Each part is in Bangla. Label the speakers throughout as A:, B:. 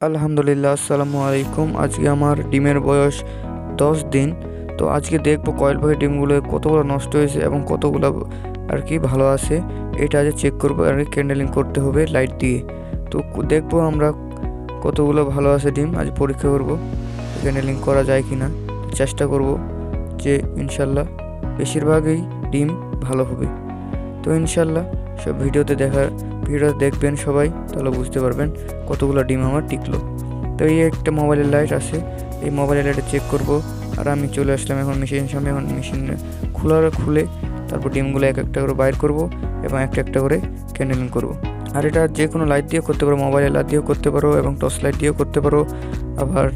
A: আলহামদুলিল্লাহ, আসসালামু আলাইকুম। আজকে আমার ডিমের বয়স 10 দিন। তো আজকে দেখবো কয়েল পাখির ডিমগুলো কতগুলো নষ্ট হয়েছে এবং কতগুলো আর কি ভালো আছে। এটা আজ চেক করবো আর কি, ক্যান্ডেলিং করতে হবে লাইট দিয়ে। তো দেখবো আমরা কতগুলো ভালো আছে ডিম, আজ পরীক্ষা করবো ক্যান্ডেলিং করা যায় কি না। চেষ্টা করব যে ইনশাল্লাহ বেশিরভাগই ডিম ভালো হবে। তো ইনশাল্লাহ সব ভিডিওতে দেখবেন সবাই, তাহলে বুঝতে পারবেন কতগুলো ডিম আমার টিকলো। তো এই একটা মোবাইলের লাইট আছে, এই মোবাইলের লাইটে চেক করব। আর আমি চলে আসলাম এখন মেশিনের সামনে। এখন মেশিন খুলে তারপর ডিমগুলো এক একটা করে বাইর করব এবং একটা একটা করে ক্যান্ডেলিং করব। আর এটা যে কোনো লাইট দিয়ে করতে পারো, মোবাইলের লাইট দিয়েও করতে পারো এবং টর্চ লাইট দিয়েও করতে পারো, আবার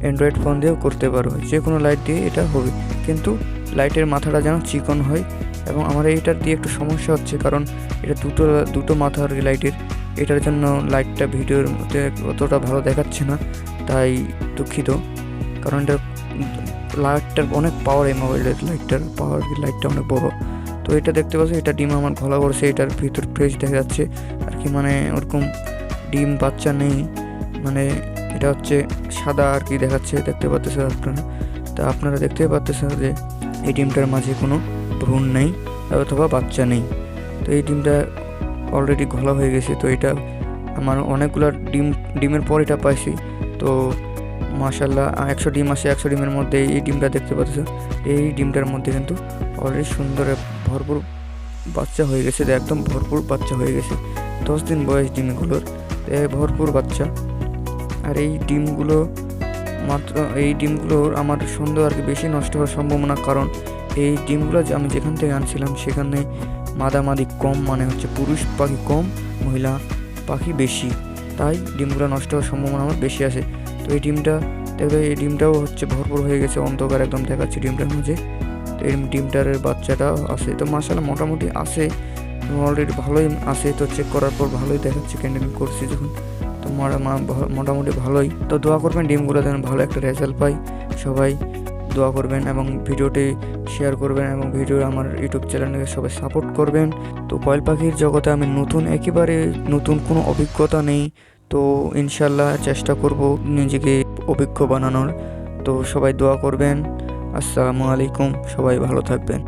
A: অ্যান্ড্রয়েড ফোন দিয়েও করতে পারো। যে কোনো লাইট দিয়ে এটা হবে, কিন্তু লাইটের মাথাটা যেন চিকন হয়। এবং আমার এইটার দিয়ে একটু সমস্যা হচ্ছে, কারণ এটা দুটো মাথা আর কি লাইটের। এটার জন্য লাইটটা ভিডিওর মধ্যে অতটা ভালো দেখাচ্ছে না, তাই দুঃখিত। কারণ এটা লাইটটার অনেক পাওয়ার, এই মোবাইলের লাইটটার পাওয়ার, লাইটটা অনেক বড়। তো এটা দেখতে পাচ্ছি, এটা ডিম আমার ঘোলা করছে, এটার ভিতর ফ্রেশ দেখা যাচ্ছে আর কি, মানে ওরকম ডিম বাচ্চা নেই, মানে এটা হচ্ছে সাদা আর কি দেখাচ্ছে, দেখতে পাচ্ছেন আপনারা। তা আপনারা দেখতে পাচ্ছেন যে এই ডিমটার মাঝে কোনো ভ্রূণ নেই অথবা বাচ্চা নেই। তো এই ডিমটা অলরেডি ঘোলা হয়ে গেছে। তো এটা আমার অনেকগুলো ডিমের পর এটা পাইছি। তো মাশাল্লাহ 100 ডিম আসে, 100 ডিমের মধ্যে এই ডিমটা দেখতে পাচ্ছেন, এই ডিমটার মধ্যে কিন্তু অলরেডি সুন্দর ভরপুর বাচ্চা হয়ে গেছে, একদম ভরপুর বাচ্চা হয়ে গেছে। 10 দিন বয়স ডিমগুলোর, ভরপুর বাচ্চা। আর এই ডিমগুলোর আমার সন্দেহ আর কি বেশি নষ্ট হওয়ার সম্ভাবনা, কারণ এই ডিমগুলো যে আমি যেখান থেকে আনছিলাম সেখানে মাদামাদি কম, মানে হচ্ছে পুরুষ পাখি কম, মহিলা পাখি বেশি, তাই ডিমগুলো নষ্ট হওয়ার সম্ভাবনা আমার বেশি আছে। তো এই ডিমটা দেখবে, এই ডিমটাও হচ্ছে ভরপুর হয়ে গেছে, অন্ধকার একদম দেখাচ্ছে ডিমটার মাঝে। তো এই ডিমটার বাচ্চাটা আছে। তো মাশাআল্লাহ মোটামুটি আছে, অলরেডি ভালোই আছে। তো চেক করার পর ভালোই দেখাচ্ছে, ক্যান্ডেলিং করছি যখন, তো মোটামুটি ভালোই। তো দোয়া করবেন ডিমগুলো যেন ভালো একটা রেজাল্ট পাই। সবাই দোয়া করবেন এবং ভিডিওটি শেয়ার করবেন এবং আমার ইউটিউব চ্যানেলকে সবাই সাপোর্ট করবেন। তো কয়েল পাখির জগতে আমি একেবারে নতুন, কোনো অভিজ্ঞতা নেই। তো ইনশাল্লাহ চেষ্টা করব নিজেকে অভিজ্ঞ বানানোর। তো সবাই দোয়া করবেন। আসসালামু আলাইকুম, সবাই ভালো থাকবেন।